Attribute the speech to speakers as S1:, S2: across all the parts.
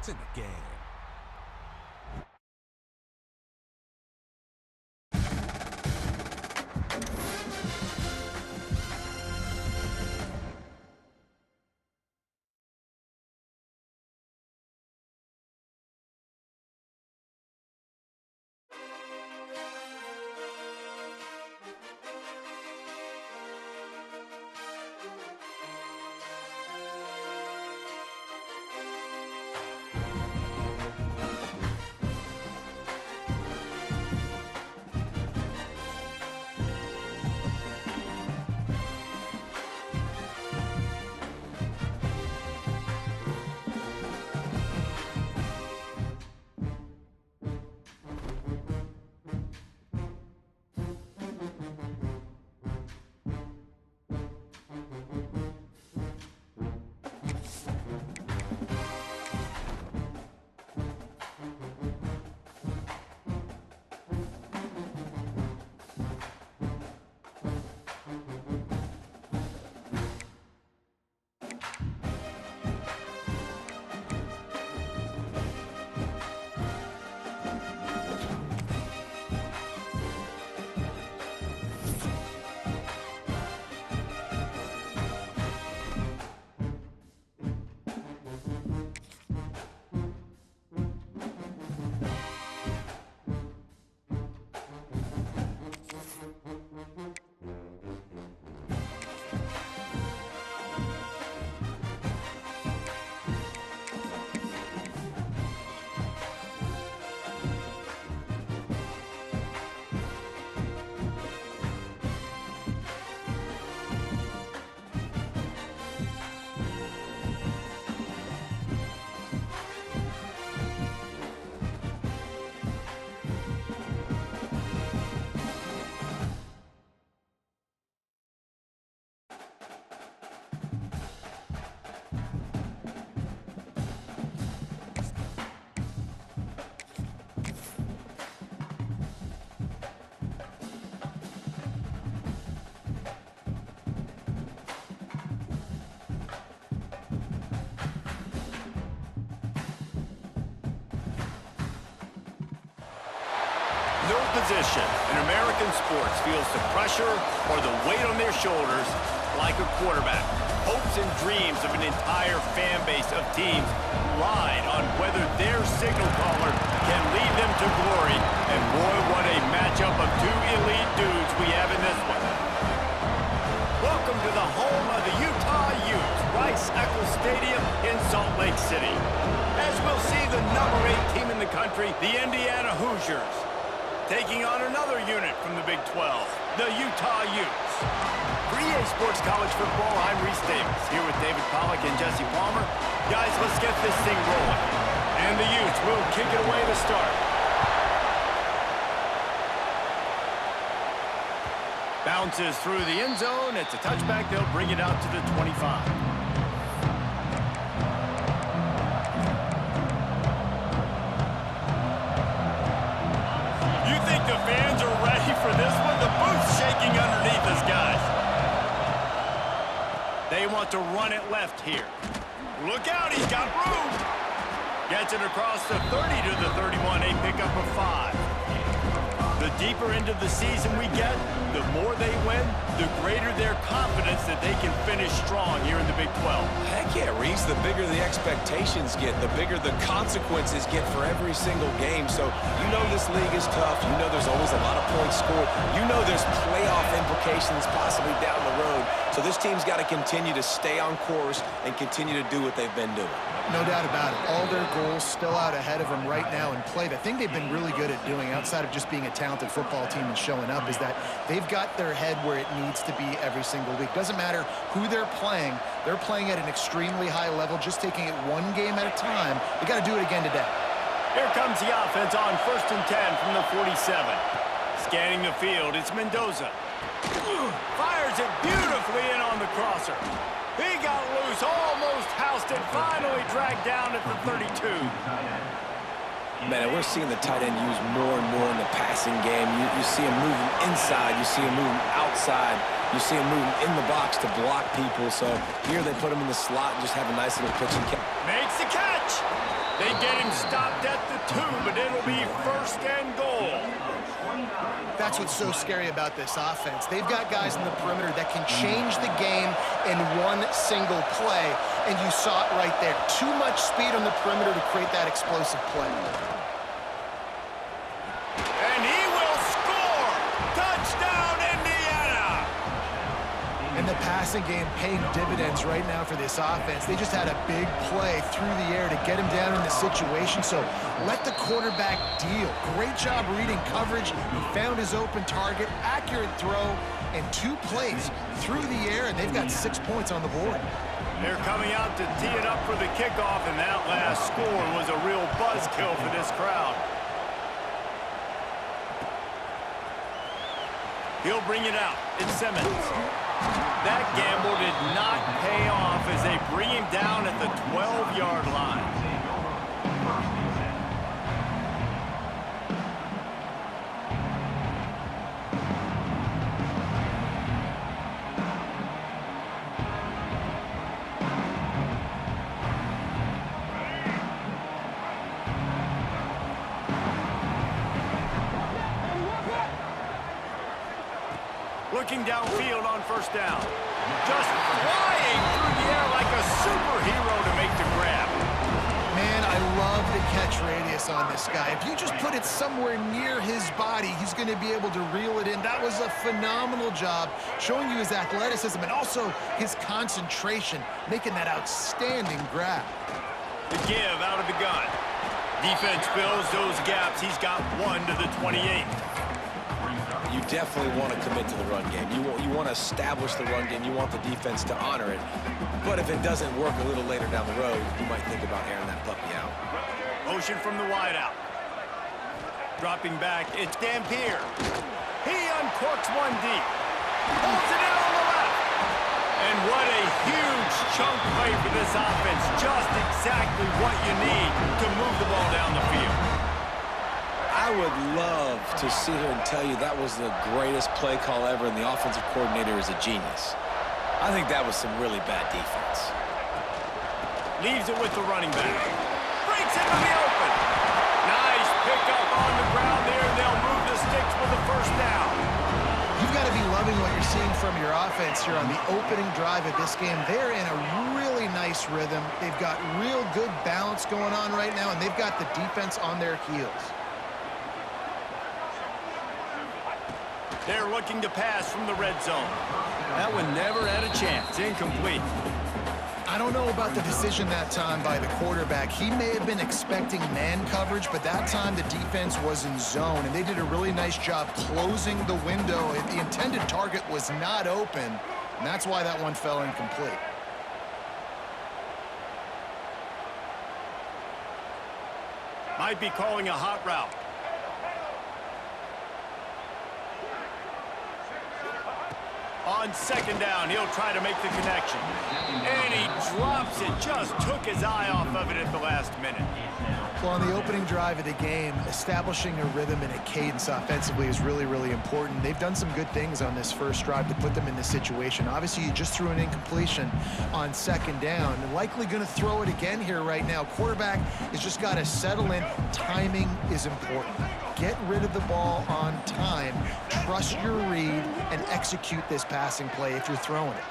S1: in the game.
S2: No position in American sports feels the pressure or the weight on their shoulders like a quarterback. Hopes and dreams of an entire fan base of teams ride on whether their signal caller can lead them to glory. And boy, what a matchup of two elite dudes we have in this one. Welcome to the home of the Utah Utes, Rice-Eccles Stadium in Salt Lake City. As we'll see the number 8 team in the country, the Indiana Hoosiers, taking on another unit from the Big 12, the Utah Utes. For EA Sports College Football, I'm Reese Davis, here with David Pollack and Jesse Palmer. Guys, let's get this thing rolling. And the Utes will kick it away to start. Bounces through the end zone. It's a touchback. They'll bring it out to the 25. The fans are ready for this one. The booth's shaking underneath us, guys. They want to run it left here. Look out, he's got room. Gets it across the 30 to the 31, a pickup of 5. The deeper into the season we get, the more they win, the greater their confidence that they can finish strong here in the Big 12.
S3: Heck yeah, Reese. The bigger the expectations get, the bigger the consequences get for every single game. So you know this league is tough. You know there's always a lot of points scored. You know there's playoff implications possibly down the road. So this team's got to continue to stay on course and continue to do what they've been doing.
S4: No doubt about it. All their goals still out ahead of them right now in play. The thing they've been really good at doing, outside of just being a talented football team and showing up, is that they've got their head where it needs to be every single week. Doesn't matter who they're playing at an extremely high level, just taking it one game at a time. They got to do it again today.
S2: Here comes the offense on 1st and 10 from the 47. Scanning the field, it's Mendoza. Fires it beautifully in on the crosser. He got loose, almost housed it, finally dragged down at the 32.
S3: Man, we're seeing the tight end used more and more in the passing game. You see him moving inside. You see him moving outside. You see him moving in the box to block people. So here they put him in the slot and just have a nice little pitch and catch.
S2: Makes the catch. They get him stopped at the 2, but it'll be first and goal.
S4: That's what's so scary about this offense. They've got guys in the perimeter that can change the game in one single play, and you saw it right there. Too much speed on the perimeter to create that explosive play.
S2: And he will score! Touchdown, Indiana!
S4: And the passing game paying dividends right now for this offense. They just had a big play through the air to get him down in the situation, so let the quarterback deal. Great job reading coverage. He found his open target, accurate throw, and 2 plays through the air, and they've got 6 points on the board.
S2: They're coming out to tee it up for the kickoff, and that last score was a real buzzkill for this crowd. He'll bring it out. It's Simmons. That gamble did not pay off as they bring him down at the 12-yard line. Looking downfield on first down. Just flying through the air like a superhero to make the grab.
S4: Man, I love the catch radius on this guy. If you just put it somewhere near his body, he's going to be able to reel it in. That was a phenomenal job, showing you his athleticism and also his concentration, making that outstanding grab.
S2: The give out of the gun. Defense fills those gaps. He's got 1 to the 28.
S3: You definitely want to commit to the run game. You want to establish the run game. You want the defense to honor it. But if it doesn't work a little later down the road, you might think about airing that puppy out.
S2: Motion from the wideout. Dropping back, it's Dampier. He uncorks one deep. Holds it in on the left. And what a huge chunk play for this offense. Just exactly what you need to move the ball down the field.
S3: I would love to sit here and tell you that was the greatest play call ever and the offensive coordinator is a genius. I think that was some really bad defense.
S2: Leaves it with the running back. Breaks into the open. Nice pickup on the ground there. They'll move the sticks for the first down.
S4: You've got to be loving what you're seeing from your offense here on the opening drive of this game. They're in a really nice rhythm. They've got real good balance going on right now, and they've got the defense on their heels.
S2: They're looking to pass from the red zone. That one never had a chance. Incomplete.
S4: I don't know about the decision that time by the quarterback. He may have been expecting man coverage, but that time the defense was in zone, and they did a really nice job closing the window. The intended target was not open, and that's why that one fell incomplete.
S2: Might be calling a hot route. On second down, he'll try to make the connection. And he drops it. Just took his eye off of it at the last minute.
S4: Well, on the opening drive of the game, establishing a rhythm and a cadence offensively is really, really important. They've done some good things on this first drive to put them in this situation. Obviously, you just threw an incompletion on second down, and likely going to throw it again here right now. Quarterback has just got to settle in. Timing is important. Get rid of the ball on time. Trust your read and execute this passing play if you're throwing it.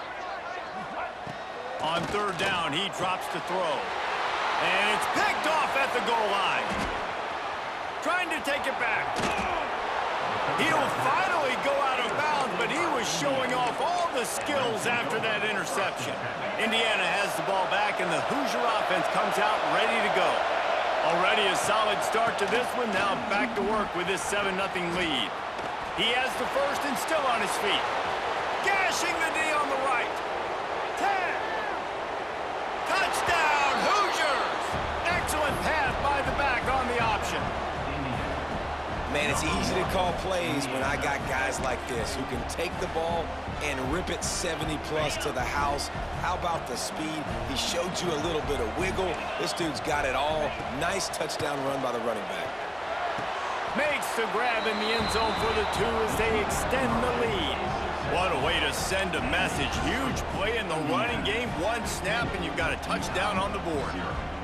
S2: On third down, he drops to throw. And it's picked off at the goal line. Trying to take it back. He'll finally go out of bounds, but he was showing off all the skills after that interception. Indiana has the ball back, and the Hoosier offense comes out ready to go. Already a solid start to this one. Now back to work with this 7-0 lead. He has the first and still on his feet. Gashing the D on the right. 10. Touchdown, Hoosiers! Excellent pass by the back on the option.
S3: Man, it's easy to call plays when I got guys like this who can take the ball and rip it 70-plus to the house. How about the speed? He showed you a little bit of wiggle. This dude's got it all. Nice touchdown run by the running back.
S2: Makes the grab in the end zone for the 2 as they extend the lead. What a way to send a message. Huge play in the running game. One snap, and you've got a touchdown on the board.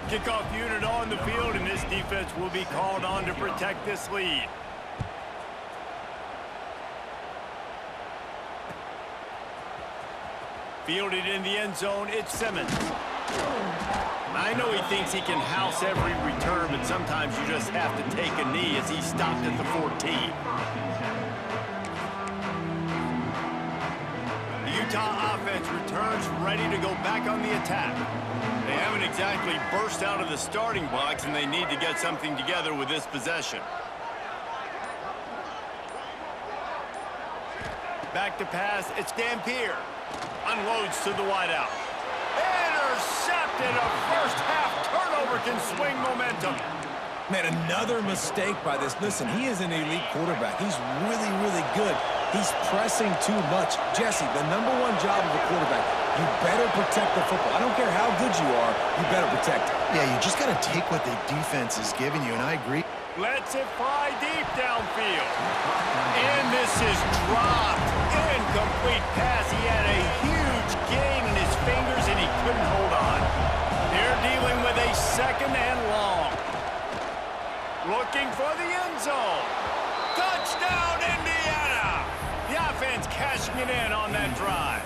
S2: Kickoff unit on the field, and this defense will be called on to protect this lead. Fielded in the end zone, it's Simmons. I know he thinks he can house every return, but sometimes you just have to take a knee as he stopped at the 14. The Utah offense returns ready to go back on the attack. They haven't exactly burst out of the starting blocks, and they need to get something together with this possession. Back to pass, it's Dampier. Unloads to the wideout. Intercepted. A first-half turnover can swing momentum.
S3: Man, another mistake by this. Listen, he is an elite quarterback. He's really, really good. He's pressing too much. Jesse, the #1 job of a quarterback, you better protect the football. I don't care how good you are, you better protect it.
S4: Yeah, you just got to take what the defense is giving you, and I agree.
S2: Lets it fly deep downfield. And this is dropped. Incomplete pass. He had a huge gain in his fingers, and he couldn't hold on. They're dealing with a second and long. Looking for the end zone. Touchdown, Indiana! The offense cashing it in on that drive.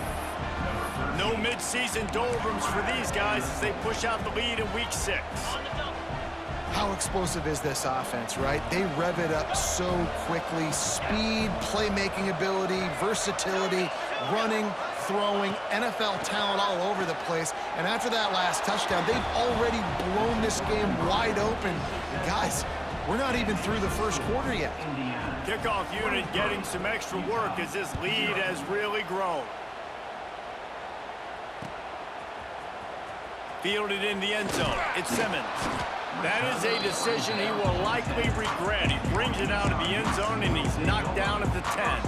S2: No midseason doldrums for these guys as they push out the lead in Week 6.
S4: How explosive is this offense, right? They rev it up so quickly. Speed, playmaking ability, versatility, running, throwing, NFL talent all over the place. And after that last touchdown, they've already blown this game wide open. And guys, we're not even through the first quarter yet.
S2: Kickoff unit getting some extra work as this lead has really grown. Fielded in the end zone. It's Simmons. That is a decision he will likely regret. He brings it out of the end zone, and he's knocked down at the 10.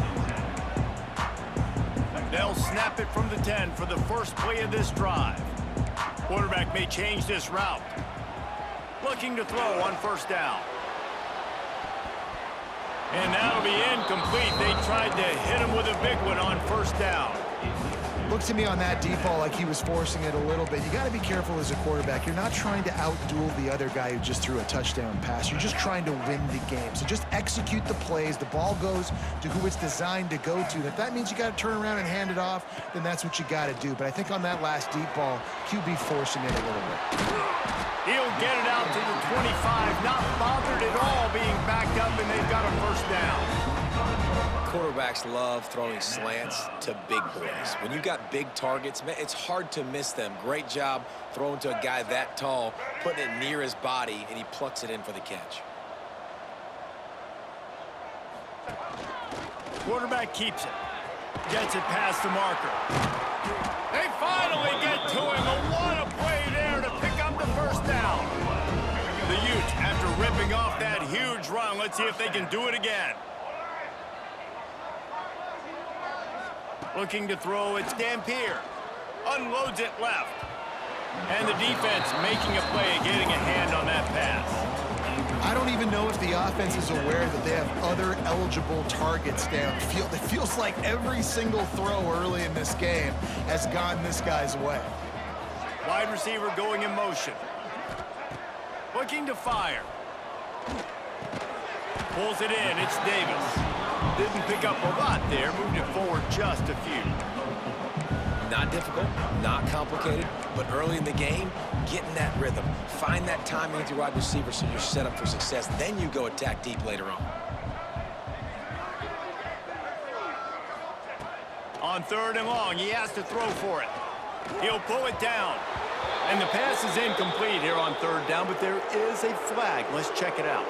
S2: They'll snap it from the 10 for the first play of this drive. Quarterback may change this route. Looking to throw on first down. And that'll be incomplete. They tried to hit him with a big one on first down.
S4: Looked to me on that deep ball like he was forcing it a little bit. You got to be careful as a quarterback. You're not trying to outduel the other guy who just threw a touchdown pass. You're just trying to win the game. So just execute the plays. The ball goes to who it's designed to go to. And if that means you got to turn around and hand it off, then that's what you got to do. But I think on that last deep ball, QB forcing it a little bit.
S2: He'll get it out to the 25, not bothered at all being backed up, and they've got a first down.
S3: Quarterbacks love throwing slants to big boys. When you got big targets, man, it's hard to miss them. Great job throwing to a guy that tall, putting it near his body, and he plucks it in for the catch.
S2: Quarterback keeps it. Gets it past the marker. They finally get to him. And what a play there to pick up the first down. The Utes, after ripping off that huge run, let's see if they can do it again. Looking to throw, it's Dampier. Unloads it left. And the defense making a play and getting a hand on that pass.
S4: I don't even know if the offense is aware that they have other eligible targets downfield. It feels like every single throw early in this game has gone this guy's way.
S2: Wide receiver going in motion. Looking to fire. Pulls it in, it's Davis. Didn't pick up a lot there, moved it forward just a few.
S3: Not difficult, not complicated, but early in the game, get in that rhythm. Find that timing with your wide receiver so you're set up for success. Then you go attack deep later on.
S2: On third and long, he has to throw for it. He'll pull it down. And the pass is incomplete here on third down, but there is a flag. Let's check it out.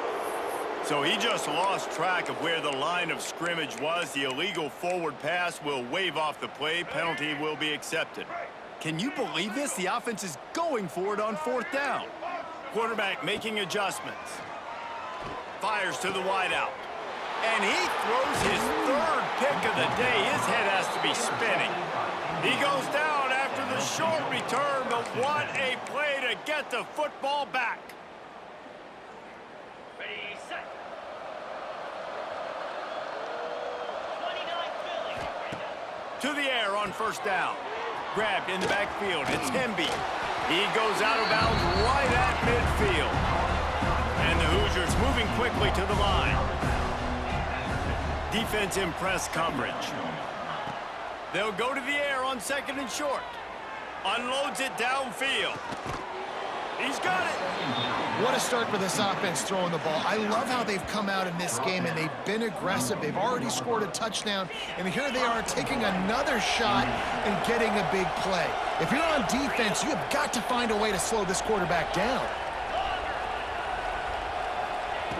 S2: So he just lost track of where the line of scrimmage was. The illegal forward pass will wave off the play. Penalty will be accepted. Can you believe this? The offense is going for it on fourth down. Quarterback making adjustments. Fires to the wideout. And he throws his third pick of the day. His head has to be spinning. He goes down after the short return, but what a play to get the football back. To the air on first down. Grabbed in the backfield. It's Hemby. He goes out of bounds right at midfield. And the Hoosiers moving quickly to the line. Defense in press coverage. They'll go to the air on 2nd and short. Unloads it downfield. He's got it.
S4: What a start for this offense throwing the ball. I love how they've come out in this game, and they've been aggressive. They've already scored a touchdown, and here they are taking another shot and getting a big play. If you're on defense, you have got to find a way to slow this quarterback down.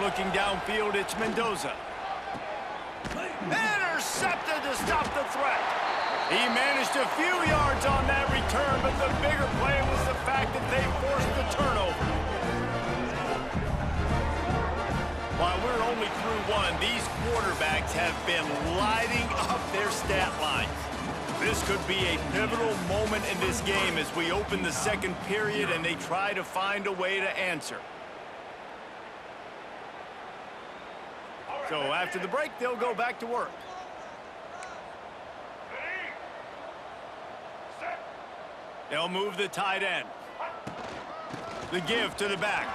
S2: Looking downfield, it's Mendoza. Intercepted to stop the threat. He managed a few yards on that return, but the bigger play was the fact that they forced the turnover. While we're only through one, these quarterbacks have been lighting up their stat lines. This could be a pivotal moment in this game as we open the second period and they try to find a way to answer. So after the break, they'll go back to work. They'll move the tight end. The give to the back.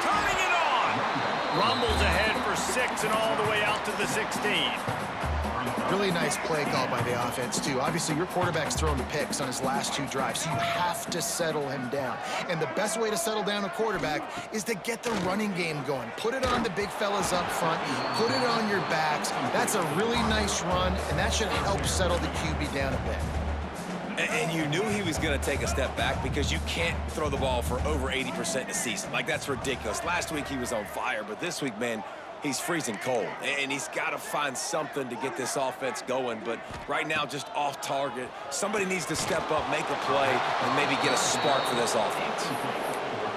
S2: Turning it on. Rumbles ahead for 6 and all the way out to the 16.
S4: Really nice play call by the offense, too. Obviously, your quarterback's thrown picks on his last 2 drives, so you have to settle him down. And the best way to settle down a quarterback is to get the running game going. Put it on the big fellas up front. Put it on your backs. That's a really nice run, and that should help settle the QB down a bit.
S3: And you knew he was going to take a step back because you can't throw the ball for over 80% in a season. Like, that's ridiculous. Last week he was on fire, but this week, man, he's freezing cold. And he's got to find something to get this offense going. But right now, just off target. Somebody needs to step up, make a play, and maybe get a spark for this offense.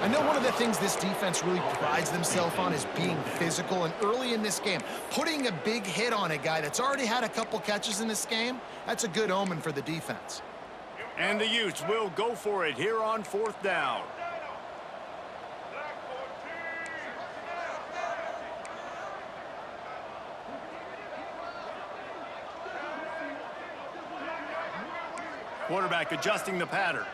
S4: I know one of the things this defense really prides themselves on is being physical, and early in this game, putting a big hit on a guy that's already had a couple catches in this game, that's a good omen for the defense.
S2: And the Utes will go for it here on 4th down. Quarterback adjusting the pattern.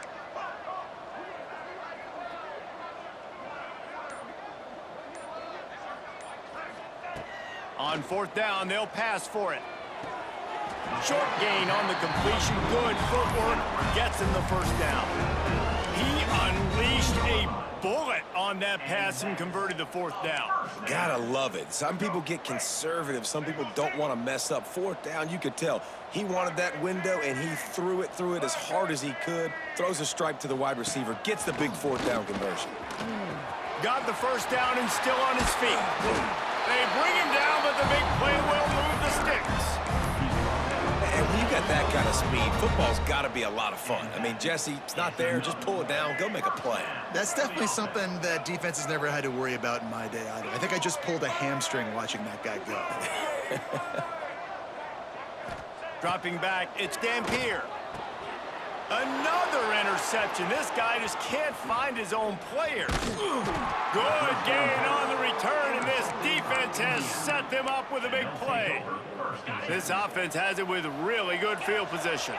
S2: On 4th down, they'll pass for it. Short gain on the completion. Good footwork. Gets him the 1st down. He unleashed a bullet on that pass and converted the 4th down.
S3: Gotta love it. Some people get conservative. Some people don't want to mess up. 4th down, you could tell. He wanted that window, and he threw it as hard as he could. Throws a stripe to the wide receiver. Gets the big 4th down conversion.
S2: Got the 1st down and still on his feet. They bring him down, but the big play will move the sticks.
S3: And when you got that kind of speed, football's got to be a lot of fun. I mean, Jesse, it's not there. Just pull it down. Go make a play.
S4: That's definitely something that defense has never had to worry about in my day either. I think I just pulled a hamstring watching that guy go.
S2: Dropping back, it's Dampier. Another interception. This guy just can't find his own players. Good gain on the return, and this defense has set them up with a big play. This offense has it with really good field position.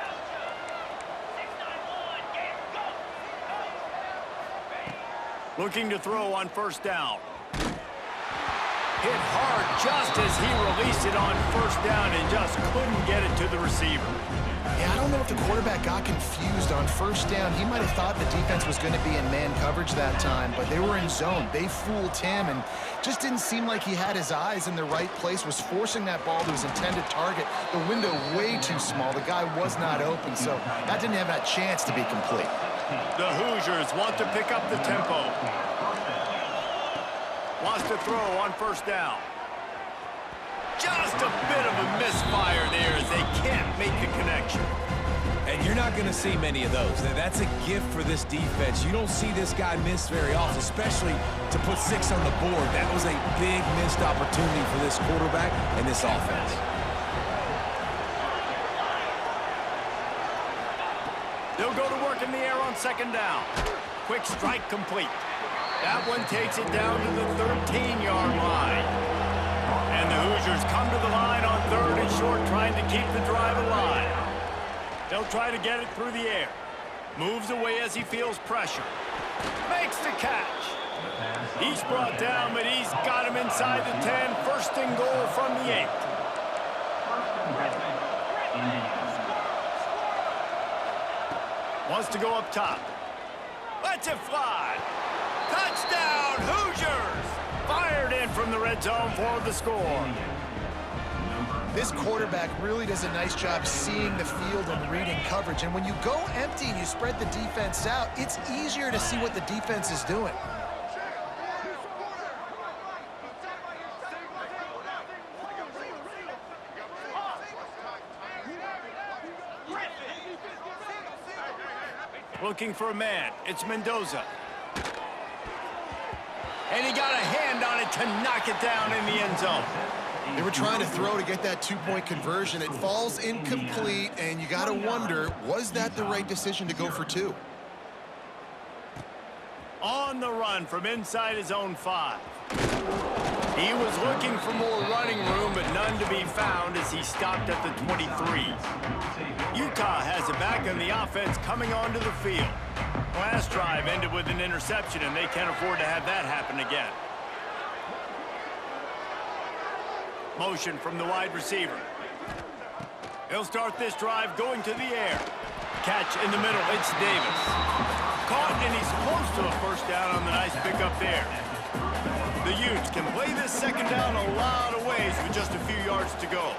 S2: Looking to throw on 1st down. Hit hard just as he released it on 1st down and just couldn't get it to the receiver.
S4: Yeah, I don't know if the quarterback got confused on 1st down. He might have thought the defense was going to be in man coverage that time, but they were in zone. They fooled him and just didn't seem like he had his eyes in the right place, was forcing that ball to his intended target. The window way too small. The guy was not open, so that didn't have that chance to be complete.
S2: The Hoosiers want to pick up the tempo. Wants to throw on 1st down. Just a bit of a misfire there as they can't make the connection.
S3: And you're not going to see many of those. That's a gift for this defense. You don't see this guy miss very often, especially to put 6 on the board. That was a big missed opportunity for this quarterback and this offense.
S2: They'll go to work in the air on 2nd down. Quick strike complete. That one takes it down to the 13-yard line. And the Hoosiers come to the line on 3rd and short, trying to keep the drive alive. They'll try to get it through the air. Moves away as he feels pressure. Makes the catch. He's brought down, but he's got him inside the 10. First and goal from the 8. Wants to go up top. Lets it fly. Touchdown, Hoosiers! Fired in from the red zone for the score.
S4: This quarterback really does a nice job seeing the field and reading coverage. And when you go empty and you spread the defense out, it's easier to see what the defense is doing.
S2: Looking for a man. It's Mendoza. And he got a hand on it to knock it down in the end zone.
S4: They were trying to throw to get that two-point conversion. It falls incomplete, and you got to wonder, was that the right decision to go for 2?
S2: On the run from inside his own 5. He was looking for more running room, but none to be found as he stopped at the 23. Utah has it back on the offense coming onto the field. Last drive ended with an interception, and they can't afford to have that happen again. Motion from the wide receiver. He'll start this drive going to the air. Catch in the middle, it's Davis. Caught, and he's close to a first down on the nice pickup there. The Utes can play this second down a lot of ways with just a few yards to go.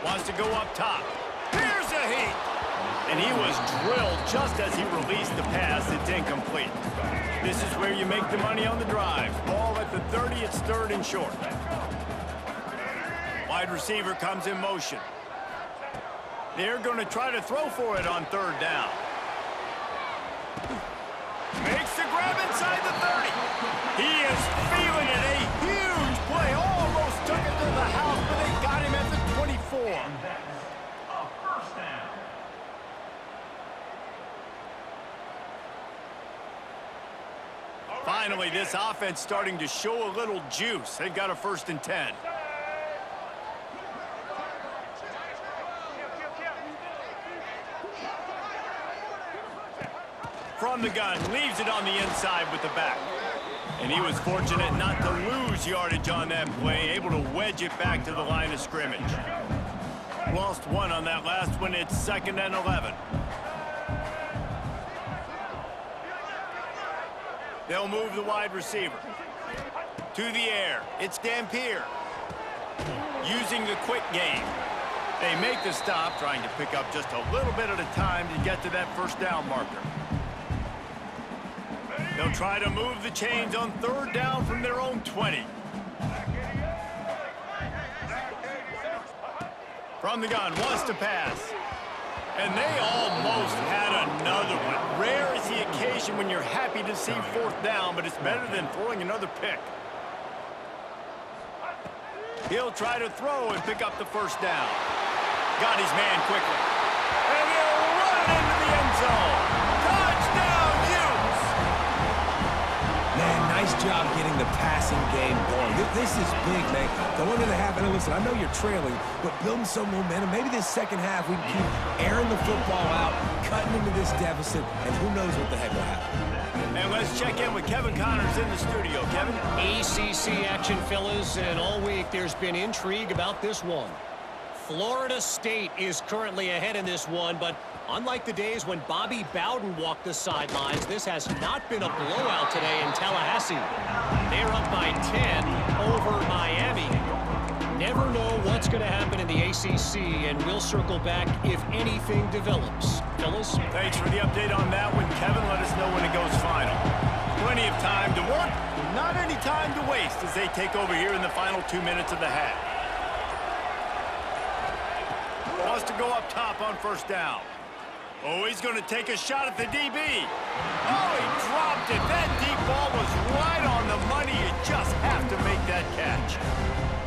S2: Wants to go up top. Here's a heat. And he was drilled just as he released the pass. It's incomplete. This is where you make the money on the drive. Ball at the 30, it's third and short. Wide receiver comes in motion. They're going to try to throw for it on third down. Makes the grab inside the 30. He is feeling it. A huge play. Almost took it to the house, but they got him at the 24. Finally, this offense starting to show a little juice. They've got a 1st and 10. From the gun, leaves it on the inside with the back. And he was fortunate not to lose yardage on that play, able to wedge it back to the line of scrimmage. Lost 1 on that last one. It's 2nd and 11. They'll move the wide receiver. To the air, it's Dampier. Using the quick game. They make the stop, trying to pick up just a little bit at a time to get to that first down marker. They'll try to move the chains on third down from their own 20. From the gun, wants to pass. And they almost had another one. Rare is the occasion when you're happy to see 4th down, but it's better than throwing another pick. He'll try to throw and pick up the first down. Got his man quickly. And he'll run it into the end zone. Touchdown, Utes!
S3: Man, nice job getting the passing game going. This is big, man. Going into the half, and listen, I know you're trailing, but building some momentum. Maybe this second half we can keep airing the football out, cutting into this deficit, and who knows what the heck will happen.
S2: And let's check in with Kevin Connors in the studio. Kevin?
S1: ACC action, fellas, and all week there's been intrigue about this one. Florida State is currently ahead in this one, but unlike the days when Bobby Bowden walked the sidelines, this has not been a blowout today in Tallahassee. They're up by 10 over Miami. Never know what's going to happen in the ACC, and we'll circle back if anything develops. Fellas?
S2: Thanks for the update on that one, Kevin. Let us know when it goes final. Plenty of time to work, not any time to waste as they take over here in the final 2 minutes of the half. Wants to go up top on first down. Oh, he's going to take a shot at the DB. Oh, he dropped it. That deep ball was right on the money. You just have to make that catch.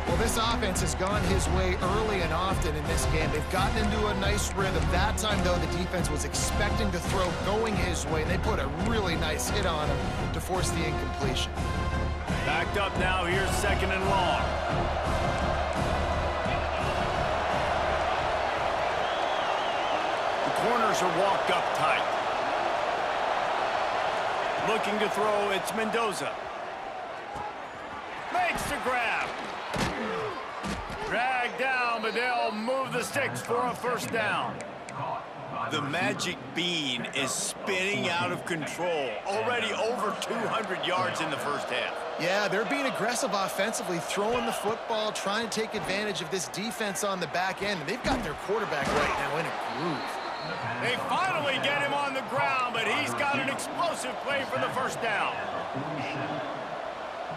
S4: Well, this offense has gone his way early and often in this game. They've gotten into a nice rhythm. That time, though, the defense was expecting to throw going his way, and they put a really nice hit on him to force the incompletion.
S2: Backed up now. Here's 2nd and long. Corner receivers are walked up tight. Looking to throw, it's Mendoza. Makes the grab. Dragged down, but they'll move the sticks for a first down. The magic bean is spinning out of control. Already over 200 yards in the first half.
S4: Yeah, they're being aggressive offensively, throwing the football, trying to take advantage of this defense on the back end. And they've got their quarterback right now in a groove.
S2: They finally get him on the ground, but he's got an explosive play for the first down.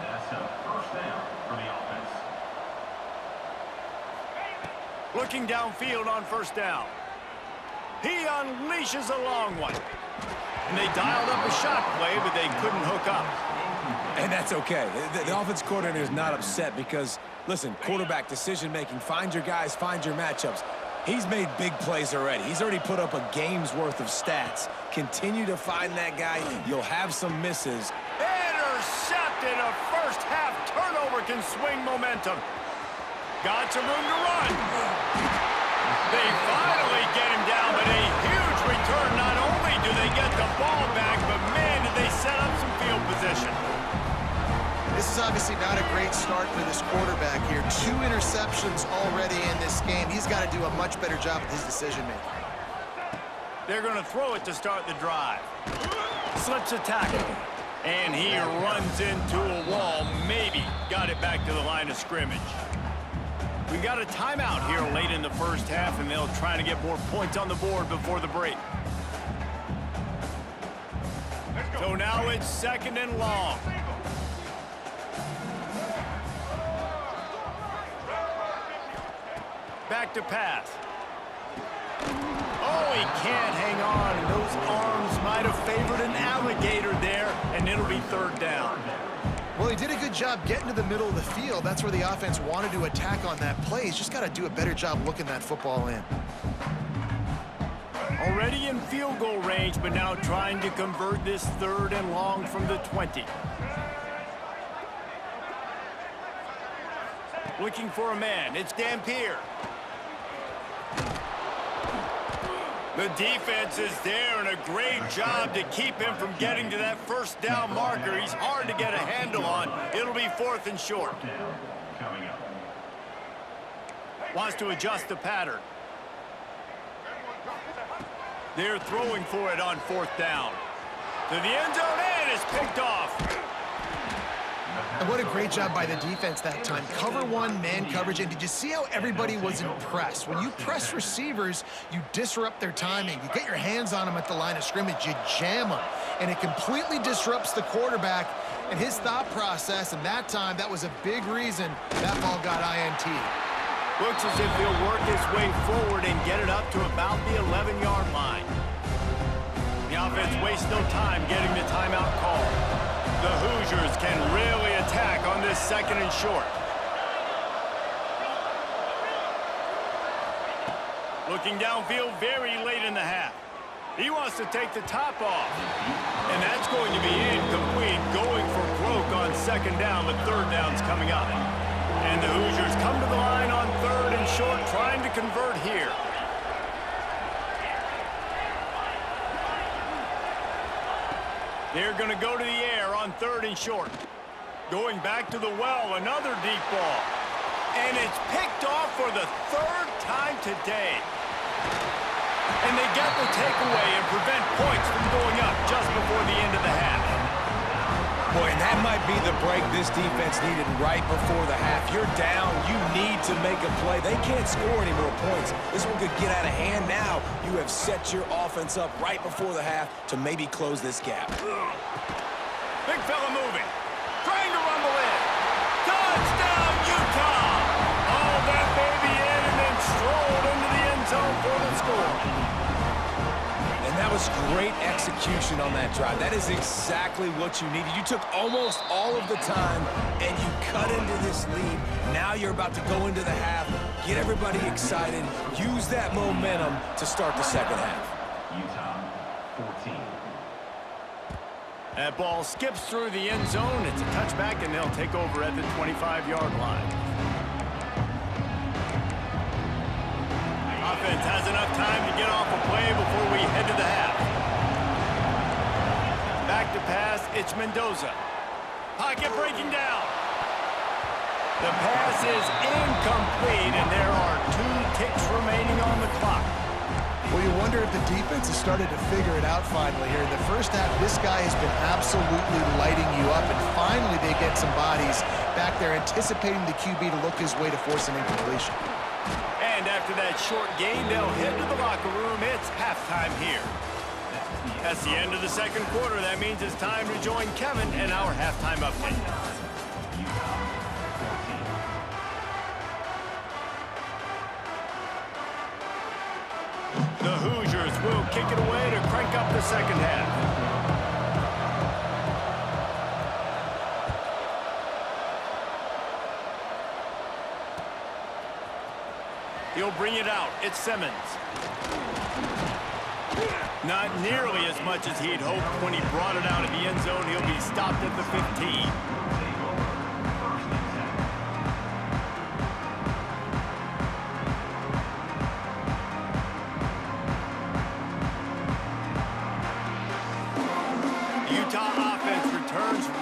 S5: That's a first down for the offense.
S2: Looking downfield on first down. He unleashes a long one. And they dialed up a shot play, but they couldn't hook up.
S3: And that's okay. The offense coordinator is not upset because, listen, quarterback decision-making, find your guys, find your matchups. He's made big plays already. He's already put up a game's worth of stats. Continue to find that guy. You'll have some misses.
S2: Intercepted. A first half turnover can swing momentum. Got some room to run. They finally get him down, but a huge return. Not only do they get the ball back, but man, did they set up some field position.
S4: This is obviously not a great start for this quarterback here. 2 interceptions already in this game. He's got to do a much better job with his decision-making.
S2: They're going to throw it to start the drive. Slips a tackle. And he runs into a wall. Maybe got it back to the line of scrimmage. We got a timeout here late in the first half, and they'll try to get more points on the board before the break. So now it's 2nd and long. Back to pass. Oh, he can't hang on. And those arms might have favored an alligator there, and it'll be 3rd down.
S4: Well, he did a good job getting to the middle of the field. That's where the offense wanted to attack on that play. He's just got to do a better job looking that football in.
S2: Already in field goal range, but now trying to convert this 3rd and long from the 20. Looking for a man. It's Dampier. The defense is there, and a great job to keep him from getting to that first down marker. He's hard to get a handle on. It'll be 4th and short. Wants to adjust the pattern. They're throwing for it on 4th down. To the end zone, and it's picked off.
S4: And what a great job by the defense that time. Cover 1, man coverage. And did you see how everybody was impressed? When you press receivers, you disrupt their timing. You get your hands on them at the line of scrimmage. You jam them. And it completely disrupts the quarterback and his thought process. And that time, that was a big reason that ball got INT.
S2: Looks as if he'll work his way forward and get it up to about the 11-yard line. The offense wastes no time getting the timeout call. The Hoosiers can really attack on this 2nd and short. Looking downfield very late in the half. He wants to take the top off. And that's going to be incomplete, going for broke on 2nd down, but 3rd down's coming up. And the Hoosiers come to the line on 3rd and short, trying to convert here. They're going to go to the air on 3rd and short. Going back to the well, another deep ball. And it's picked off for the 3rd time today. And they get the takeaway and prevent points from going up just before the end of the half.
S3: Boy, and that might be the break this defense needed right before the half. You're down. You need to make a play. They can't score any more points. This one could get out of hand now. You have set your offense up right before the half to maybe close this gap.
S2: Big fella moving. Trying to rumble in. Touchdown, Utah! All that baby in and then strolled into the end zone for the score.
S3: And that was great execution on that drive. That is exactly what you needed. You took almost all of the time, and you cut into this lead. Now you're about to go into the half, get everybody excited, use that momentum to start the 2nd half.
S5: Utah, 14.
S2: That ball skips through the end zone. It's a touchback, and they'll take over at the 25-yard line. Offense has enough time to get off a play before we head to the half. Back to pass, it's Mendoza. Pocket breaking down. The pass is incomplete, and there are 2 ticks remaining on the clock.
S4: Well, you wonder if the defense has started to figure it out finally here. In the first half, this guy has been absolutely lighting you up, and finally they get some bodies back there anticipating the QB to look his way to force an incompletion.
S2: And after that short gain, they'll head to the locker room. It's halftime here. That's the end of the second quarter. That means it's time to join Kevin in our halftime update. The Hoosiers will kick it away to crank up the second half. He'll bring it out. It's Simmons. Not nearly as much as he'd hoped when he brought it out of the end zone. He'll be stopped at the 15.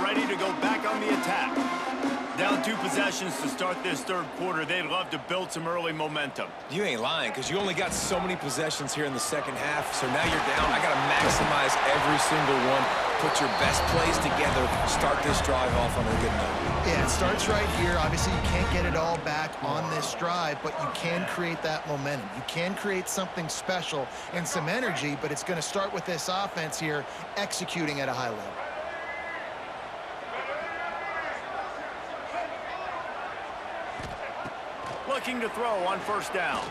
S2: Ready to go back on the attack. Down 2 possessions to start this third quarter. They'd love to build some early momentum.
S3: You ain't lying, because you only got so many possessions here in the second half, so now you're down. I got to maximize every single one. Put your best plays together. Start this drive off on a good note.
S4: Yeah, it starts right here. Obviously, you can't get it all back on this drive, but you can create that momentum. You can create something special and some energy, but it's going to start with this offense here executing at a high level.
S2: Looking to throw on first down.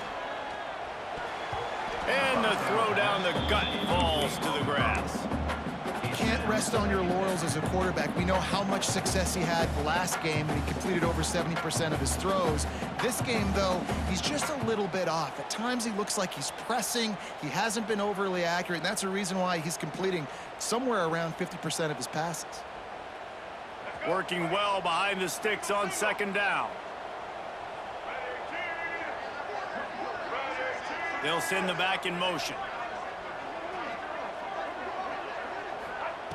S2: And the throw down the gut falls to the grass.
S4: You can't rest on your laurels as a quarterback. We know how much success he had the last game when he completed over 70% of his throws. This game, though, he's just a little bit off. At times, he looks like he's pressing. He hasn't been overly accurate, and that's a reason why he's completing somewhere around 50% of his passes.
S2: Working well behind the sticks on second down. They'll send the back in motion.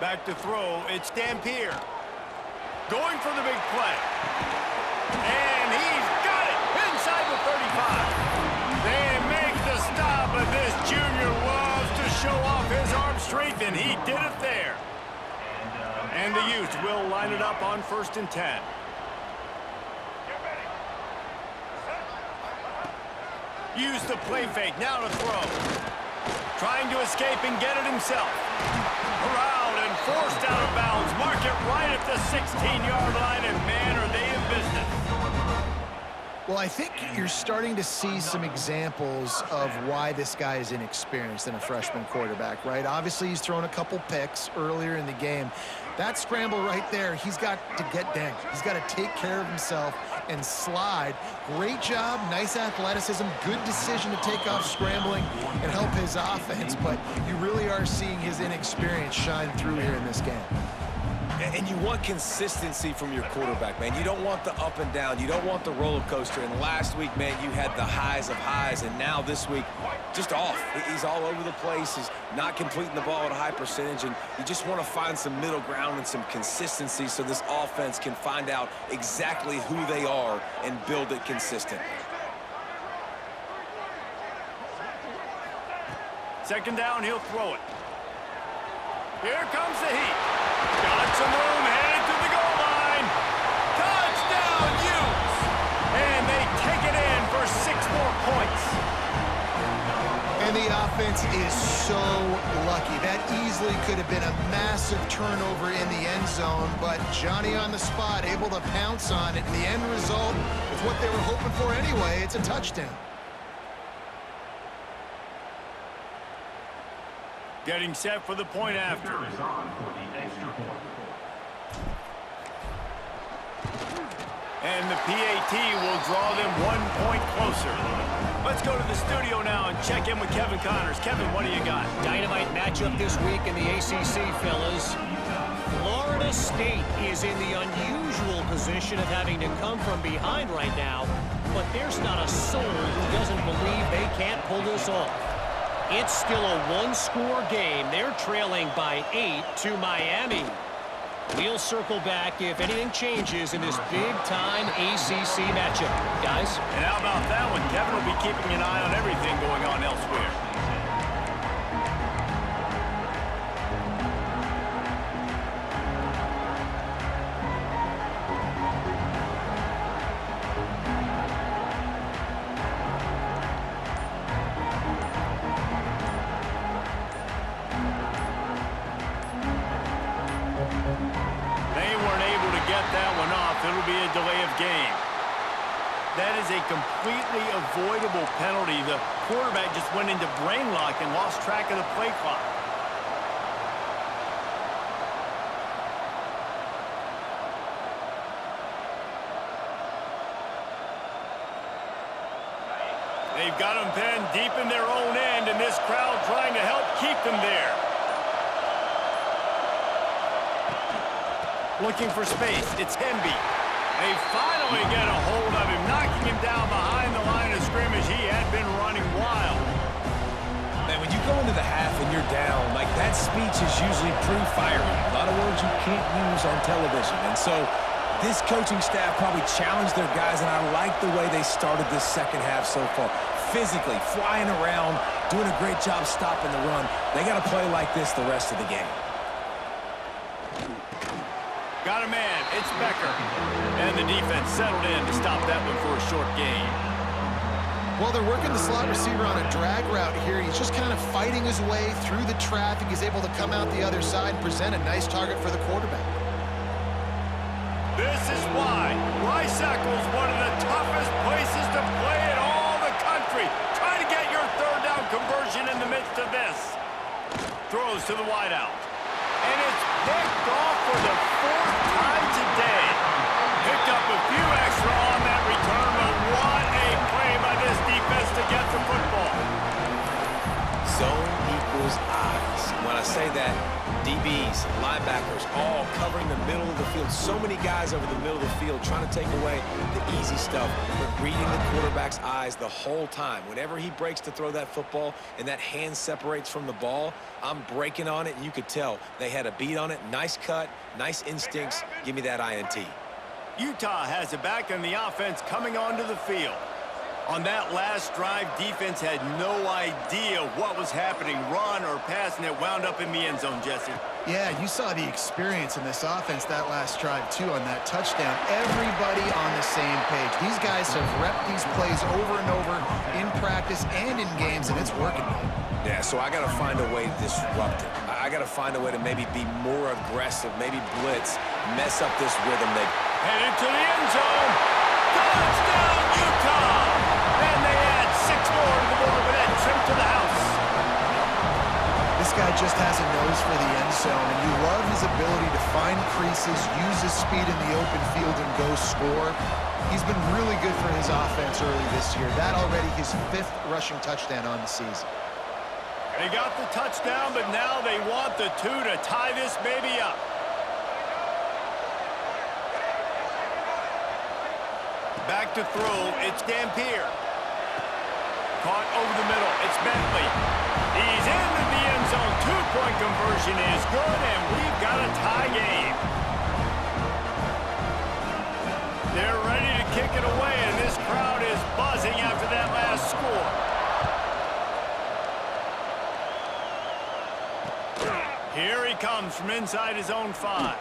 S2: Back to throw, it's Dampier. Going for the big play. And he's got it inside the 35. They make the stop, but this junior loves to show off his arm strength, and he did it there. And the Utes will line it up on 1st and 10. Use the play fake, now to throw. Trying to escape and get it himself. Around and forced out of bounds. Mark it right at the 16-yard line, and man, are they in business.
S4: Well, I think you're starting to see some examples of why this guy is inexperienced in a freshman quarterback, right? Obviously, he's thrown a couple picks earlier in the game. That scramble right there, he's got to get down. He's got to take care of himself and slide. Great job, nice athleticism, good decision to take off scrambling and help his offense, but you really are seeing his inexperience shine through here in this game.
S3: And you want consistency from your quarterback, man. You don't want the up and down. You don't want the roller coaster. And last week, man, you had the highs of highs, and now this week, just off. He's all over the place. He's not completing the ball at a high percentage, and you just want to find some middle ground and some consistency so this offense can find out exactly who they are and build it consistently.
S2: Second down, he'll throw it. Here comes the heat. Got some room, headed to the goal line. Touchdown, Utes! And they take it in for 6 more points.
S4: And the offense is so lucky. That easily could have been a massive turnover in the end zone, but Johnny on the spot, able to pounce on it. And the end result is what they were hoping for anyway. It's a touchdown.
S2: Getting set for the point after. And the PAT will draw them 1 point closer. Let's go to the studio now and check in with Kevin Connors. Kevin, what do you got?
S1: Dynamite matchup this week in the ACC, fellas. Florida State is in the unusual position of having to come from behind right now, but there's not a soul who doesn't believe they can't pull this off. It's still a one-score game. They're trailing by 8 to Miami. We'll circle back if anything changes in this big-time ACC matchup. Guys?
S2: And how about that one? Kevin will be keeping an eye on everything going on elsewhere. It'll be a delay of game. That is a completely avoidable penalty. The quarterback just went into brain lock and lost track of the play clock. They've got them pinned deep in their own end, and this crowd trying to help keep them there. Looking for space. It's Hemby. They finally get a hold of him, knocking him down behind the line of scrimmage. He had been running wild.
S3: Man, when you go into the half and you're down, like that speech is usually pretty fiery. A lot of words you can't use on television. And so this coaching staff probably challenged their guys, and I like the way they started this second half so far. Physically, flying around, doing a great job stopping the run. They got to play like this the rest of the game.
S2: Got a man. It's Becker. And the defense settled in to stop that one for a short gain.
S4: Well, they're working the slot receiver on a drag route here. He's just kind of fighting his way through the traffic. He's able to come out the other side and present a nice target for the quarterback.
S2: This is why Rice Eccles, one of the toughest places to play in all the country. Try to get your third down conversion in the midst of this. Throws to the wideout. And it's picked off for the fourth time today. Picked up a few extra on that return, but what a play by this defense to get the football.
S3: Zone equals eyes. When I say that, DBs, linebackers, all covering the middle of the field. So many guys over the middle of the field trying to take away the easy stuff, but reading the quarterback's eyes the whole time. Whenever he breaks to throw that football and that hand separates from the ball, I'm breaking on it, and you could tell they had a beat on it. Nice cut, nice instincts. Give me that INT.
S2: Utah has it back, and the offense coming onto the field. On that last drive, defense had no idea what was happening, run or pass, and it wound up in the end zone, Jesse.
S4: Yeah, you saw the experience in this offense that last drive, too, on that touchdown. Everybody on the same page. These guys have repped these plays over and over in practice and in games, and it's working.
S3: Yeah, so I got to find a way to disrupt it. I got to find a way to maybe be more aggressive, maybe blitz, mess up this rhythm. They
S2: headed to the end zone. Touchdown, Utah! And they add 6 more to the board with that trip to the house.
S4: This guy just has a nose for the end zone, and you love his ability to find creases, use his speed in the open field, and go score. He's been really good for his offense early this year. That already his 5th rushing touchdown on the season.
S2: They got the touchdown, but now they want the 2 to tie this baby up. Back to throw, it's Dampier. Caught over the middle, it's Bentley. He's into the end zone. 2-point conversion is good, and we've got a tie game. They're ready to kick it away, and this crowd is buzzing after that last score. Here he comes from inside his own 5.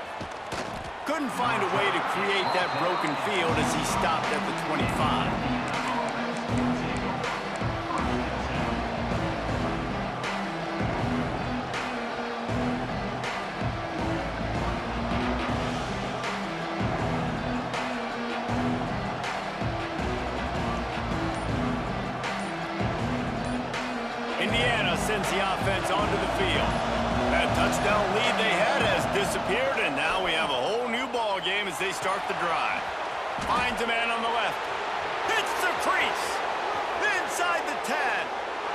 S2: Couldn't find a way to create that broken field as he stopped at the 25. Indiana sends the offense onto the field. That touchdown lead they had has disappeared, and now we have a whole new ball game as they start the drive. Finds a man on the left. Hits the crease. Inside the 10.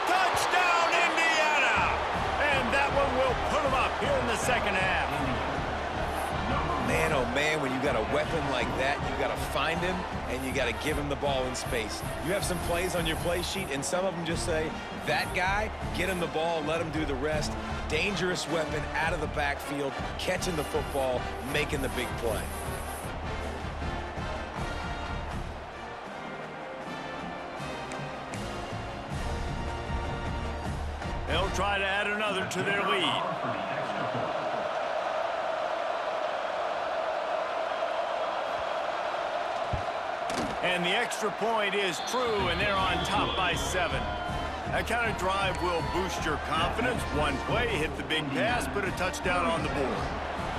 S2: Touchdown, Indiana! And that one will put them up here in the second half.
S3: Man, oh man, when you got a weapon like that, you got to find him and you got to give him the ball in space. You have some plays on your play sheet, and some of them just say, that guy, get him the ball, let him do the rest. Dangerous weapon out of the backfield, catching the football, making the big play.
S2: They'll try to add another to their lead. And the extra point is true, and they're on top by 7. That kind of drive will boost your confidence. One play, hit the big pass, put a touchdown on the board.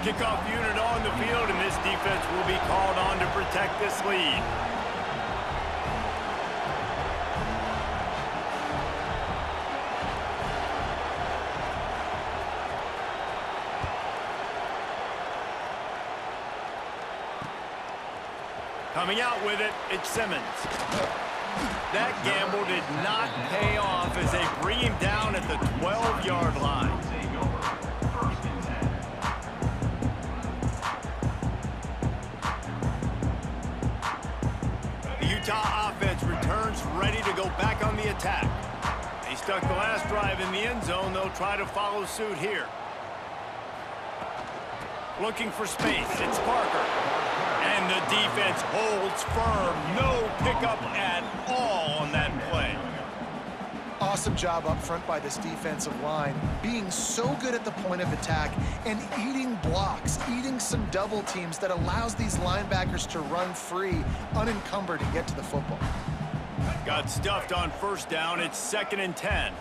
S2: Kickoff unit on the field, and this defense will be called on to protect this lead. Coming out with it, it's Simmons. That gamble did not pay off as they bring him down at the 12-yard line. The Utah offense returns ready to go back on the attack. They stuck the last drive in the end zone. They'll try to follow suit here. Looking for space, it's Parker. And the defense holds firm. No pickup at all on that play.
S4: Awesome job up front by this defensive line, being so good at the point of attack and eating blocks, eating some double teams that allows these linebackers to run free, unencumbered, and get to the football.
S2: Got stuffed on first down. It's 2nd and 10.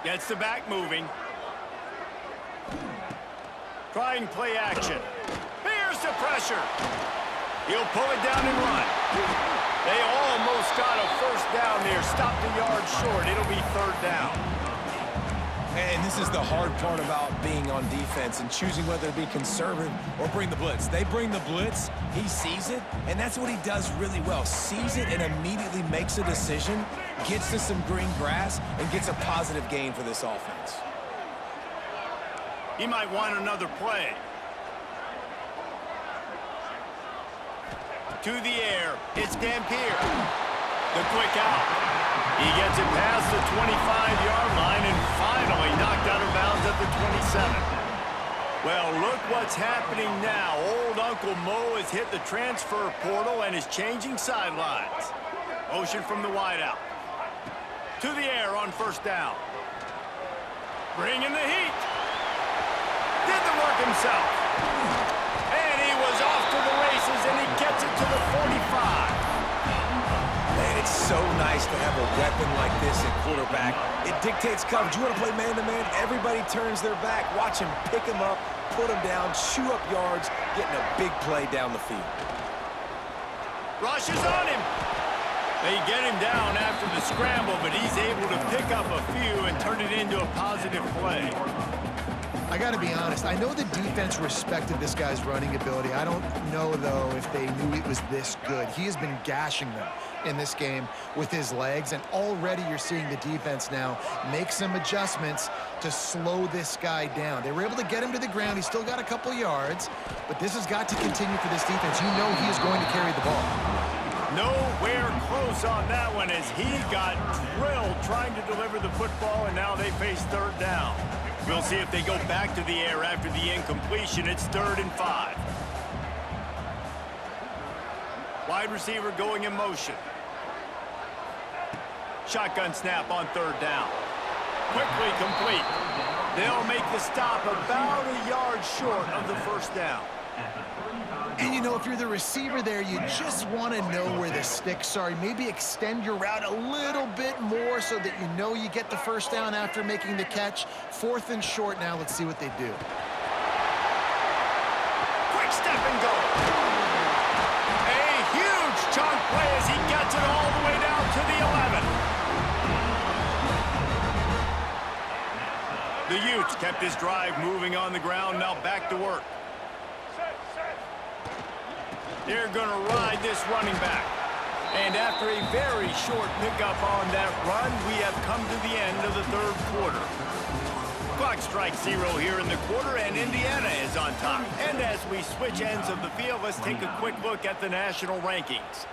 S2: Gets the back moving. Trying play action. Here's the pressure. He'll pull it down and run. They almost got a first down there. Stopped a yard short. It'll be 3rd down.
S3: And this is the hard part about being on defense and choosing whether to be conservative or bring the blitz. They bring the blitz, he sees it, and that's what he does really well. Sees it and immediately makes a decision, gets to some green grass, and gets a positive gain for this offense.
S2: He might want another play. To the air, it's Dampier. The quick out. He gets it past the 25-yard line and finally knocked out of bounds at the 27. Well, look what's happening now. Old Uncle Mo has hit the transfer portal and is changing sidelines. Motion from the wideout. To the air on first down. Bringing the heat. Did the work himself. And he was off to the races, and he gets it to the 45.
S3: Man, it's so nice to have a weapon like this at quarterback. It dictates coverage. You want to play man-to-man? Everybody turns their back. Watch him pick him up, put him down, chew up yards, getting a big play down the field.
S2: Rush is on him. They get him down after the scramble, but he's able to pick up a few and turn it into a positive play.
S4: I got to be honest, I know the defense respected this guy's running ability. I don't know, though, if they knew it was this good. He has been gashing them in this game with his legs, and already you're seeing the defense now make some adjustments to slow this guy down. They were able to get him to the ground. He's still got a couple yards, but this has got to continue for this defense. You know he is going to carry the ball.
S2: Nowhere close on that one as he got drilled trying to deliver the football, and now they face 3rd down. We'll see if they go back to the air after the incompletion. It's 3rd and 5. Wide receiver going in motion. Shotgun snap on 3rd down. Quickly complete. They'll make the stop about a yard short of the first down.
S4: And, you know, if you're the receiver there, you just want to know where the sticks are. Maybe extend your route a little bit more so that you know you get the first down after making the catch. 4th and short now. Let's see what they do.
S2: Quick step and go. A huge chunk play as he gets it all the way down to the 11. The Utes kept his drive moving on the ground. Now back to work. They're going to ride this running back. And after a very short pickup on that run, we have come to the end of the third quarter. Clock strikes 0 here in the quarter, and Indiana is on top. And as we switch ends of the field, let's take a quick look at the national rankings.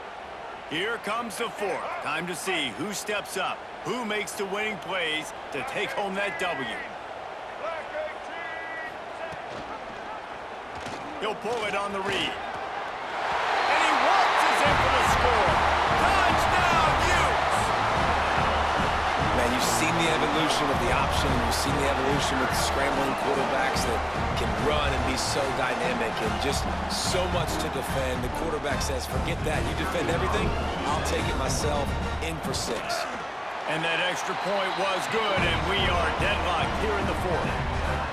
S2: Here comes the fourth. Time to see who steps up, who makes the winning plays to take home that W. He'll pull it on the read. And he waltzes in for the score. Touchdown, Utes!
S3: Man, you've seen the evolution of the option. You've seen the evolution with the scrambling quarterbacks that can run and be so dynamic and just so much to defend. The quarterback says, forget that. You defend everything, I'll take it myself. In for 6.
S2: And that extra point was good, and we are deadlocked here in the fourth.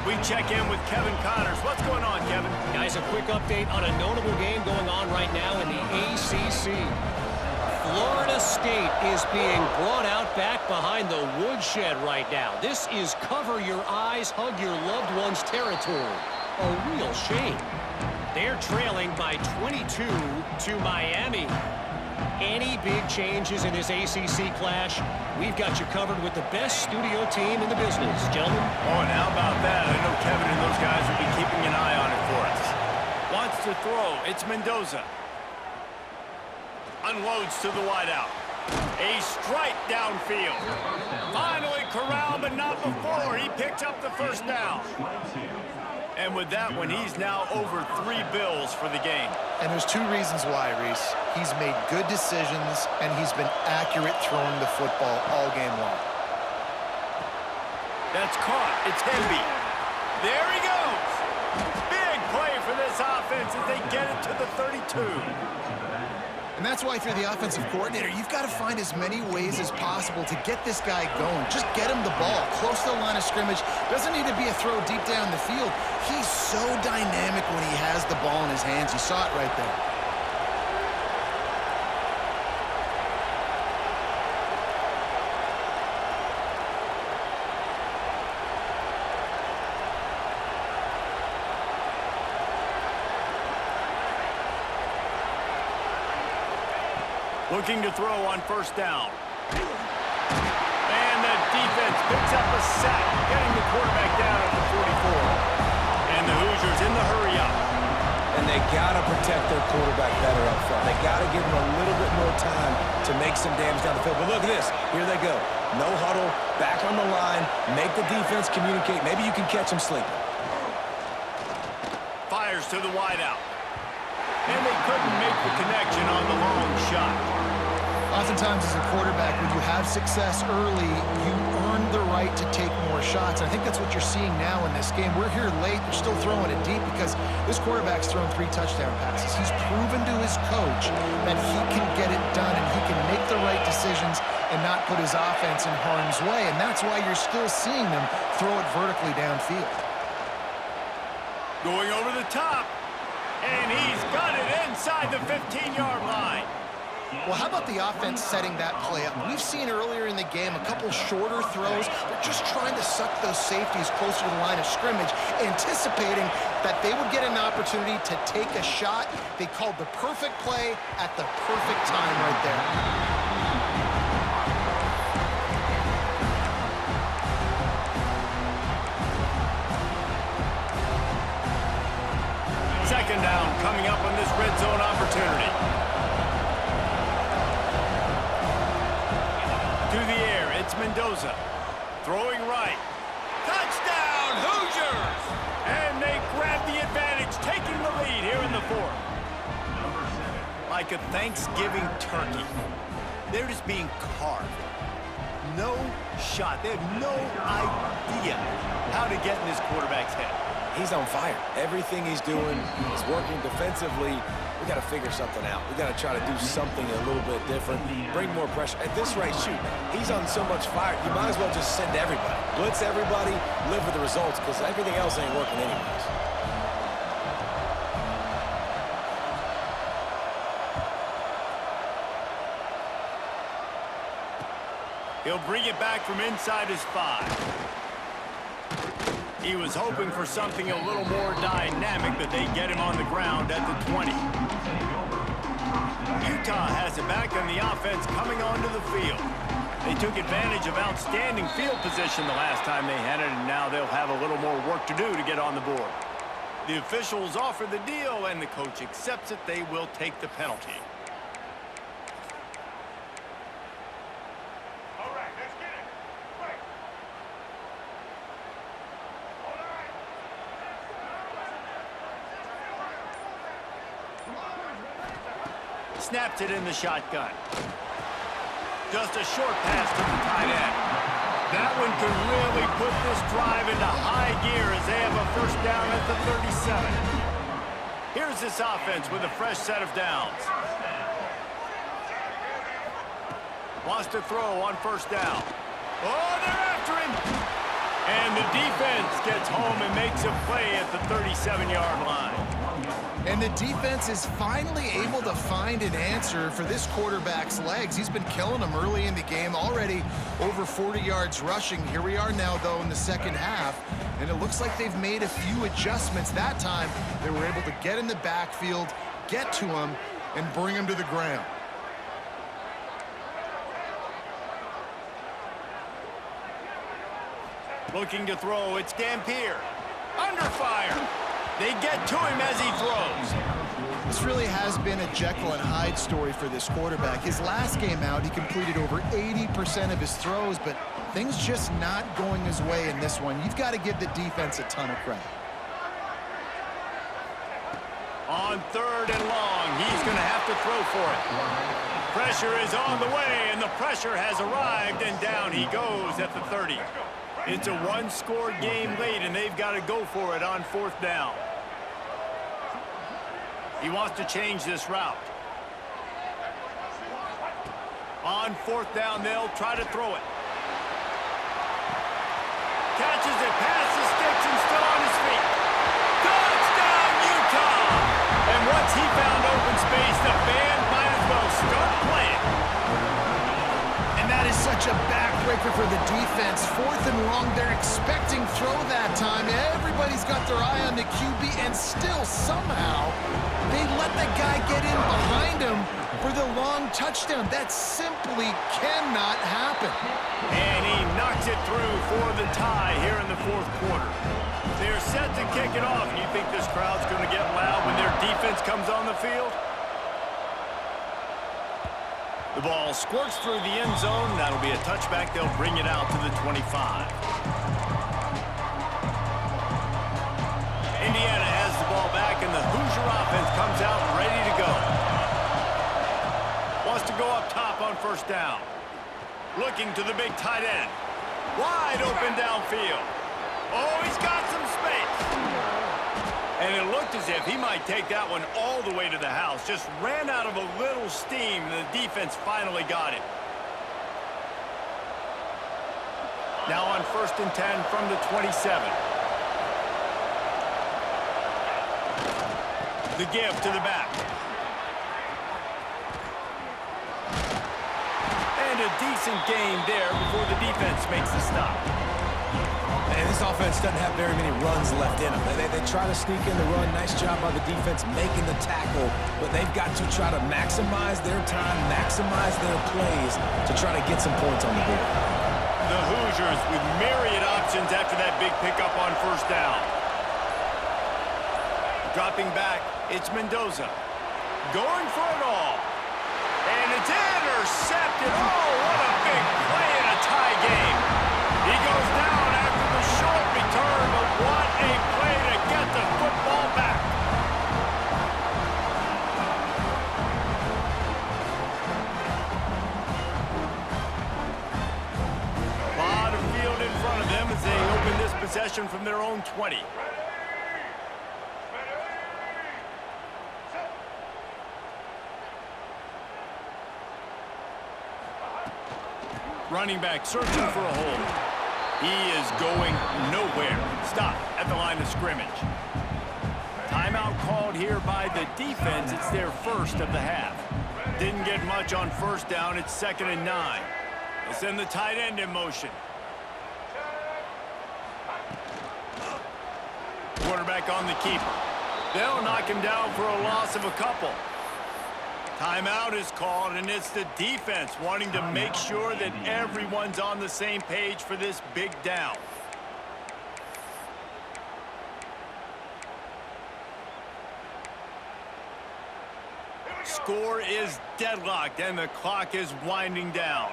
S2: We check in with Kevin Connors. What's going on, Kevin?
S1: Guys, a quick update on a notable game going on right now in the ACC. Florida State is being brought out back behind the woodshed right now. This is cover your eyes, hug your loved ones territory. A real shame. They're trailing by 22 to Miami. Any big changes in this ACC clash, we've got you covered with the best studio team in the business, gentlemen.
S2: Oh, and how about that? I know Kevin and those guys will be keeping an eye on it for us. Wants to throw. It's Mendoza. Unloads to the wideout. A strike downfield. Finally corralled, but not before. He picked up the first down. And with that one, he's now over 3 bills for the game.
S4: And there's 2 reasons why, Reese. He's made good decisions, and he's been accurate throwing the football all game long.
S2: That's caught. It's Hemby. There he goes. Big play for this offense as they get it to the 32.
S4: And that's why if you're the offensive coordinator, you've got to find as many ways as possible to get this guy going. Just get him the ball close to the line of scrimmage. Doesn't need to be a throw deep down the field. He's so dynamic when he has the ball in his hands. You saw it right there.
S2: Looking to throw on first down. And the defense picks up a sack, getting the quarterback down at the 44. And the Hoosiers in the hurry up.
S3: And they got to protect their quarterback better up front. They got to give him a little bit more time to make some damage down the field. But look at this. Here they go. No huddle, back on the line, make the defense communicate. Maybe you can catch him sleeping.
S2: Fires to the wideout. And they couldn't make the connection on the long shot.
S4: Oftentimes as a quarterback, when you have success early, you earn the right to take more shots. I think that's what you're seeing now in this game. We're here late. They're still throwing it deep because this quarterback's thrown 3 touchdown passes. He's proven to his coach that he can get it done and he can make the right decisions and not put his offense in harm's way. And that's why you're still seeing them throw it vertically downfield.
S2: Going over the top. And he's got it inside the 15-yard line.
S4: Well, how about the offense setting that play up? We've seen earlier in the game a couple shorter throws. They're just trying to suck those safeties closer to the line of scrimmage, anticipating that they would get an opportunity to take a shot. They called the perfect play at the perfect time right there.
S2: Second down coming up on this red zone opportunity. To the air, it's Mendoza. Throwing right. Touchdown, Hoosiers! And they grab the advantage, taking the lead here in the fourth. Like a Thanksgiving turkey. They're just being carved. No shot. They have no idea how to get in this quarterback's head.
S3: He's on fire. Everything he's doing is working defensively. We got to figure something out. We got to try to do something a little bit different, bring more pressure. At this rate, shoot, he's on so much fire, you might as well just send everybody. Blitz everybody, live with the results, because everything else ain't working anyways.
S2: He'll bring it back from inside his 5. He was hoping for something a little more dynamic, but they get him on the ground at the 20. Utah has it back on the offense coming onto the field. They took advantage of outstanding field position the last time they had it, and now they'll have a little more work to do to get on the board. The officials offer the deal, and the coach accepts it. They will take the penalty.
S5: All right, let's get it. Right.
S2: Snaps it in the shotgun. Just a short pass to the tight end. That one could really put this drive into high gear as they have a first down at the 37. Here's this offense with a fresh set of downs. Wants to throw on first down. Oh, they're after him! And the defense gets home and makes a play at the 37-yard line.
S4: And the defense is finally able to find an answer for this quarterback's legs. He's been killing them early in the game, already over 40 yards rushing. Here we are now, though, in the second half, and it looks like they've made a few adjustments. That time, they were able to get in the backfield, get to him, and bring him to the ground.
S2: Looking to throw, it's Dampier. Under fire. They get to him as he throws.
S4: This really has been a Jekyll and Hyde story for this quarterback. His last game out, he completed over 80% of his throws, but things just not going his way in this one. You've got to give the defense a ton of credit.
S2: On third and long, he's going to have to throw for it. Pressure is on the way, and the pressure has arrived, and down he goes at the 30. It's a one-score game late, and they've got to go for it on fourth down. He wants to change this route. On fourth down, they'll try to throw it. Catches it, past the sticks, and still on his feet. Touchdown, Utah! And once he found open space, the band might as well start playing.
S4: And that is such a backbreaker for the defense. Fourth and long, they're expecting throw that time. Everybody's got their eye on the QB, and still somehow they let the guy get in behind him for the long touchdown. That simply cannot happen.
S2: And he knocks it through for the tie here in the fourth quarter. They're set to kick it off. You think this crowd's going to get loud when their defense comes on the field? The ball squirts through the end zone. That'll be a touchback. They'll bring it out to the 25. Indiana has the ball back, and the Hoosier offense comes out ready to go. Wants to go up top on first down. Looking to the big tight end. Wide open downfield. Oh, he's got some space. And it looked as if he might take that one all the way to the house. Just ran out of a little steam, and the defense finally got it. Now on first and 10 from the 27. The give to the back. And a decent gain there before the defense makes the stop.
S3: And this offense doesn't have very many runs left in them. They try to sneak in the run. Nice job by the defense making the tackle. But they've got to try to maximize their time, maximize their plays to try to get some points on the board.
S2: The Hoosiers with myriad options after that big pickup on first down. Dropping back, it's Mendoza. Going for it all. And it's intercepted. Oh, what a big play in a tie game. He goes down after the short return, but what a play to get the football back. A lot of field in front of them as they open this possession from their own 20. Running back searching for a hole. He is going nowhere. Stop at the line of scrimmage. Timeout called here by the defense. It's their first of the half. Didn't get much on first down. It's 2nd and 9. They'll send the tight end in motion. Quarterback on the keeper. They'll knock him down for a loss of a couple. Timeout is called, and it's the defense wanting to make sure that everyone's on the same page for this big down. Score is deadlocked, and the clock is winding down.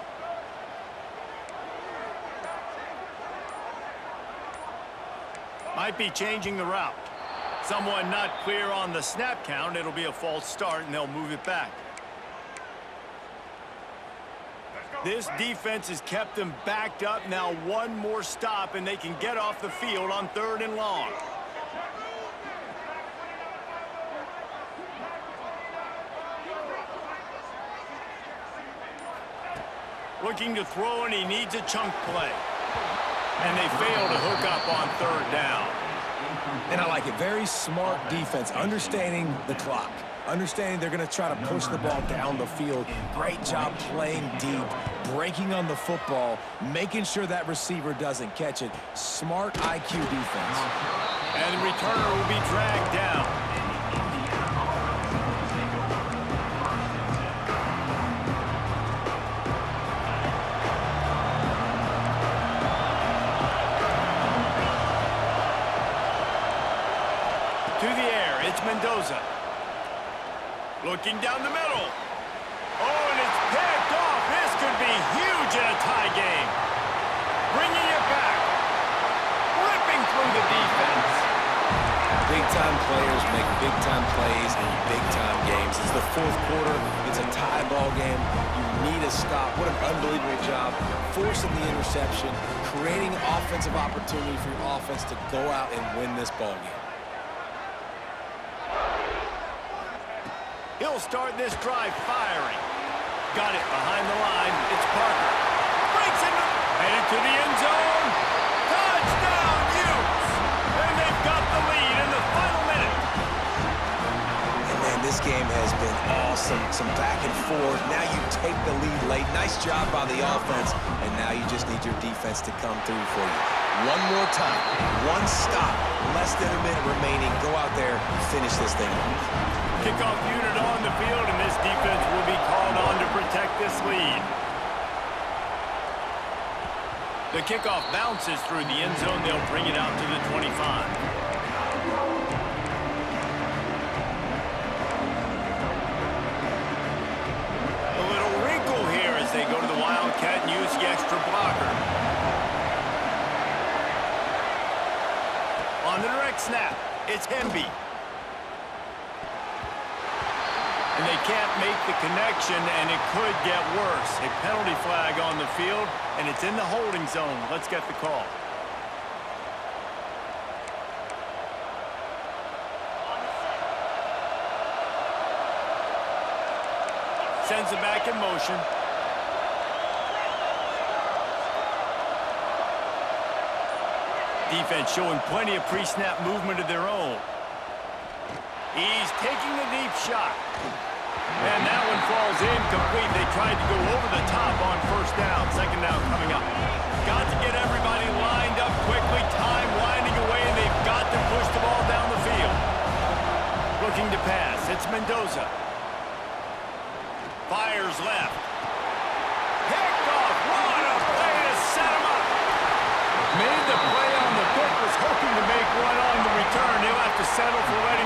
S2: Might be changing the route. Someone not clear on the snap count. It'll be a false start, and they'll move it back. This defense has kept them backed up. Now one more stop, and they can get off the field on 3rd and long. Looking to throw, and he needs a chunk play. And they fail to hook up on 3rd down.
S3: And I like it. Very smart defense, understanding the clock, understanding they're going to try to push the ball down the field. Great job playing deep, breaking on the football, making sure that receiver doesn't catch it. Smart IQ defense.
S2: And the returner will be dragged down. It's Mendoza. Looking down the middle. Oh, and it's picked off. This could be huge in a tie game. Bringing it back. Ripping through the defense.
S3: Big-time players make big-time plays in big-time games. It's the 4th quarter. It's a tie ball game. You need a stop. What an unbelievable job. Forcing the interception, creating offensive opportunity for your offense to go out and win this ball game.
S2: He'll start this drive firing. Got it behind the line. It's Parker. Breaks into, headed to the end zone. Touchdown, Utes! And they've got the lead in the final minute.
S3: And man, this game has been awesome. Some back and forth. Now you take the lead late. Nice job by the offense. And now you just need your defense to come through for you. One more time. One stop. Less than a minute remaining. Go out there and finish this thing off.
S2: Kickoff unit on the field, and this defense will be called on to protect this lead. The kickoff bounces through the end zone. They'll bring it out to the 25. A little wrinkle here as they go to the Wildcat and use the extra blocker. On the direct snap, it's Hemby. And they can't make the connection, and it could get worse. A penalty flag on the field, and it's in the holding zone. Let's get the call. Sends it back in motion. Defense showing plenty of pre-snap movement of their own. He's taking the deep shot. And that one falls incomplete. They tried to go over the top on 1st down. 2nd down coming up. Got to get everybody lined up quickly. Time winding away, and they've got to push the ball down the field. Looking to pass. It's Mendoza. Fires left. Picked off. What a play to set him up. Made the play on the pick. Was hoping to make one on the return. He'll have to settle for letting